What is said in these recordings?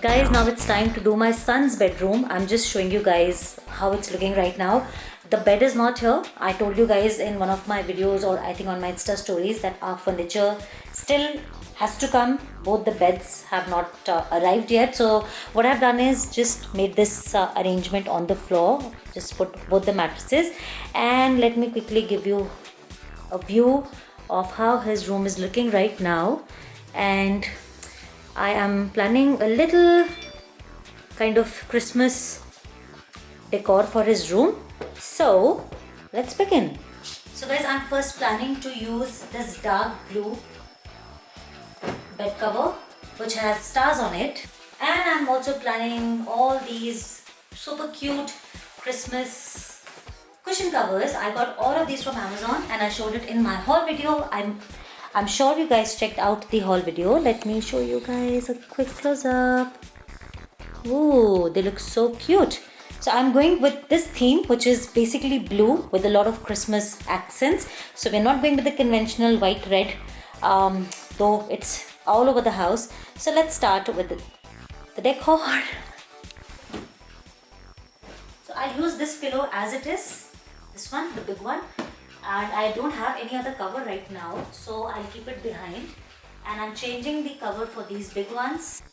Guys, now it's time to do my son's bedroom. I'm just showing you guys how it's looking right now. The bed is not here. I told you guys in one of my videos, or I think on my Insta stories, that our furniture still has to come. Both the beds have not arrived yet. So what I've done is just made this arrangement on the floor. Just put both the mattresses, and let me quickly give you a view of how his room is looking right now. And I am planning a little kind of Christmas decor for his room. So let's begin. So guys, I'm first planning to use this dark blue bed cover which has stars on it, and I'm also planning all these super cute Christmas cushion covers. I got all of these from Amazon and I showed it in my haul video. I'm sure you guys checked out the haul video. Let me show you guys a quick close-up. Ooh, they look so cute. So I'm going with this theme, which is basically blue with a lot of Christmas accents. So we're not going with the conventional white red, though it's all over the house. So let's start with the decor. So I'll use this pillow as it is, this one, the big one. And I don't have any other cover right now, so I'll keep it behind, and I'm changing the cover for these big ones.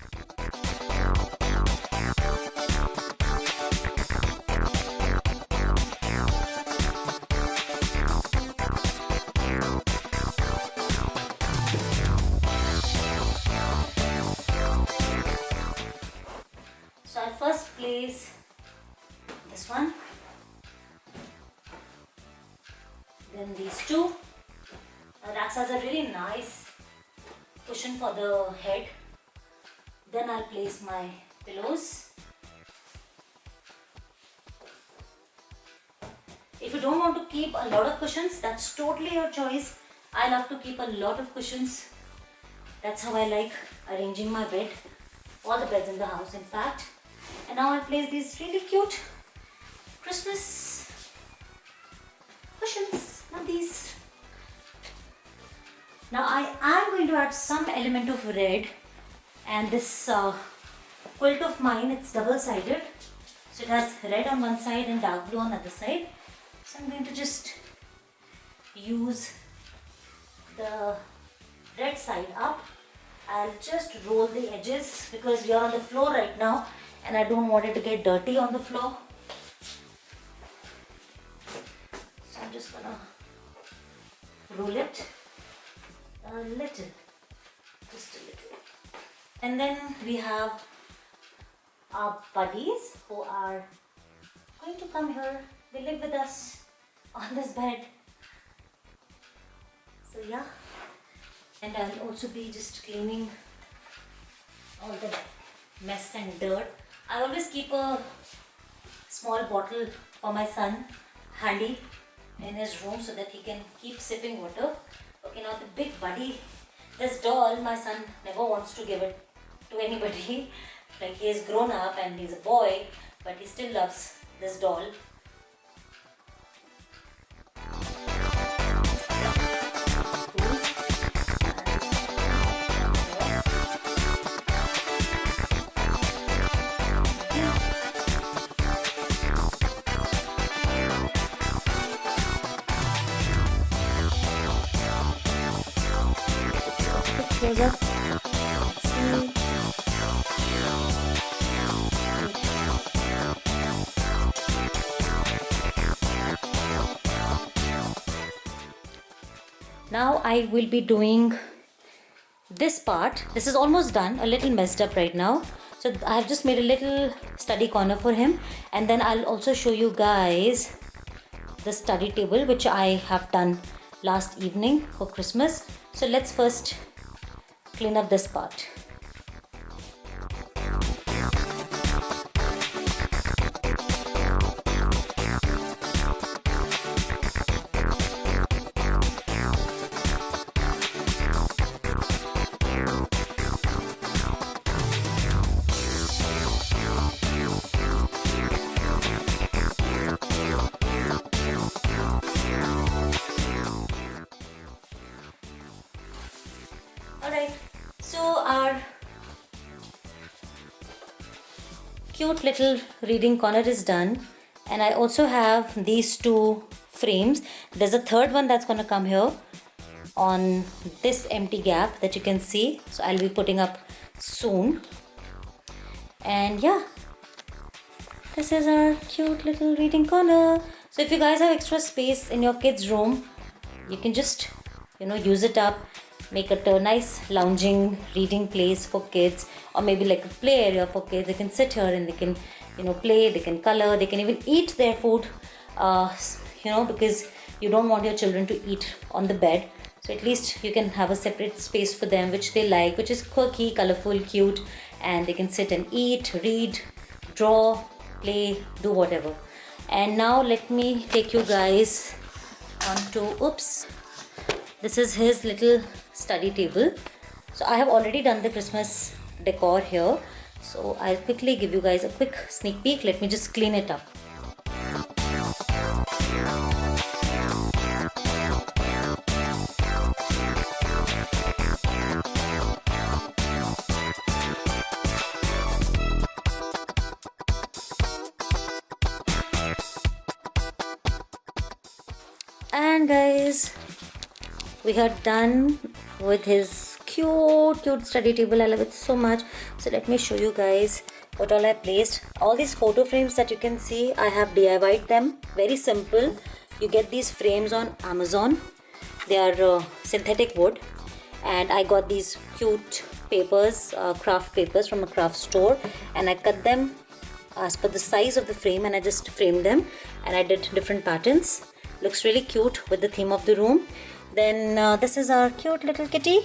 So I'll first place this one, then these two. It acts as a really nice cushion for the head. Then I'll place my pillows. If you don't want to keep a lot of cushions, that's totally your choice. I love to keep a lot of cushions. That's how I like arranging my bed, all the beds in the house in fact. And now I'll place these really cute Christmas cushions. Not these. Now I am going to add some element of red, and this quilt of mine, it's double-sided, so it has red on one side and dark blue on the other side. So I'm going to just use the red side up. I'll just roll the edges because we are on the floor right now and I don't want it to get dirty on the floor. So I'm just gonna roll it a little, just a little. And then we have our buddies who are going to come here. They live with us on this bed. So yeah, and I'll also be just cleaning all the mess and dirt. I always keep a small bottle for my son handy in his room so that he can keep sipping water. Okay, now the big buddy, this doll, my son never wants to give it to anybody. Like, he has grown up and he's a boy, but he still loves this doll. Close up. Now I will be doing this part. This is almost done, a little messed up right now. So I have just made a little study corner for him, and then I'll also show you guys the study table which I have done last evening for Christmas. So let's first clean up this part. Alright, so our cute little reading corner is done. And I also have these two frames. There's a third one that's going to come here on this empty gap that you can see. So I'll be putting up soon. And yeah, this is our cute little reading corner. So if you guys have extra space in your kids' room, you can just, use it up. Make it a nice lounging reading place for kids, or maybe like a play area for kids. They can sit here and they can, play, they can color, they can even eat their food, because you don't want your children to eat on the bed. So at least you can have a separate space for them, which they like, which is quirky, colorful, cute, and they can sit and eat, read, draw, play, do whatever. And now let me take you guys onto, this is his little study table. So I have already done the Christmas decor here. So I'll quickly give you guys a quick sneak peek. Let me just clean it up. And guys, we are done with his cute study table. I love it so much. So let me show you guys what all I placed. All these photo frames that you can see, I have DIY'd them. Very simple. You get these frames on Amazon. They are synthetic wood, and I got these cute papers, craft papers from a craft store, and I cut them as per the size of the frame, and I just framed them, and I did different patterns. Looks really cute with the theme of the room. Then this is our cute little kitty.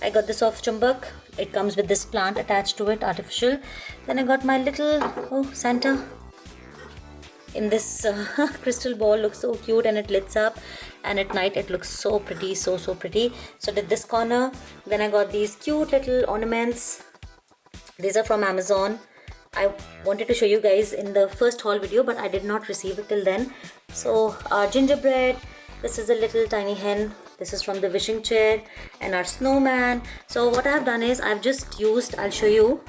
I got this off Chumbak. It comes with this plant attached to it, artificial. Then I got my little Santa in this crystal ball. Looks so cute, and it lights up, and at night it looks so pretty, so pretty. So did this corner. Then I got these cute little ornaments. These are from Amazon. I wanted to show you guys in the first haul video, but I did not receive it till then. So our gingerbread, this is a little tiny hen, this is from the wishing chair, and our snowman. So what I have done is I've just used, I'll show you,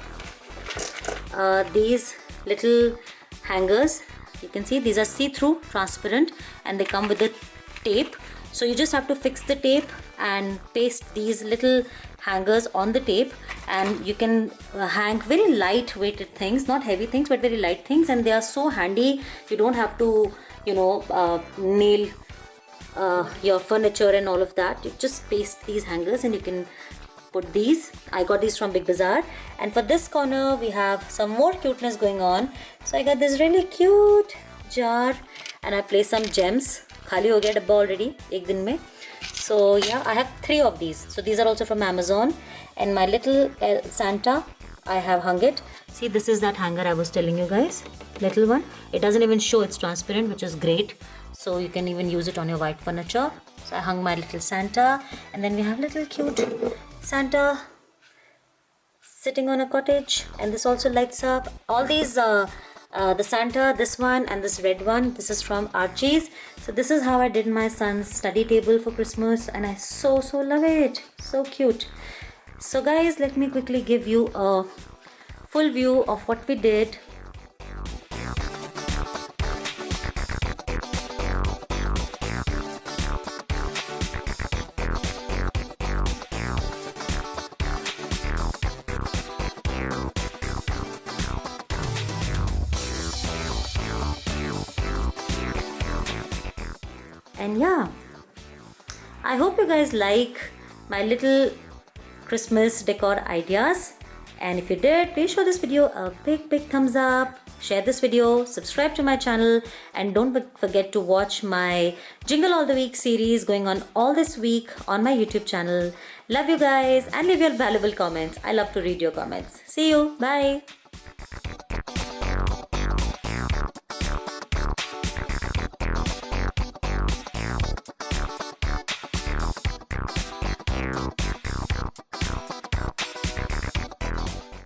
these little hangers. You can see these are see-through, transparent, and they come with the tape. So you just have to fix the tape and paste these little hangers on the tape, and you can hang very light weighted things, not heavy things but very light things, and they are so handy. You don't have to nail your furniture and all of that. You just paste these hangers and you can put these. I got these from Big Bazaar. And for this corner we have some more cuteness going on. So I got this really cute jar, and I placed some gems. Khali ho gaya dabba already ek din mein. So yeah, I have 3 of these. So these are also from Amazon. And my little Santa, I have hung it. See, this is that hanger I was telling you guys, little one. It doesn't even show, it's transparent, which is great. So you can even use it on your white furniture. So I hung my little Santa, and then we have little cute Santa sitting on a cottage, and this also lights up. All these the Santa, this one and this red one, this is from Archie's. So this is how I did my son's study table for Christmas, and I so love it. So cute. So guys, let me quickly give you a full view of what we did. And yeah, I hope you guys like my little Christmas decor ideas, and if you did, please show this video a big thumbs up, share this video, subscribe to my channel, and don't forget to watch my Jingle All the Week series going on all this week on my YouTube channel. Love you guys, and leave your valuable comments. I love to read your comments. See you. Bye.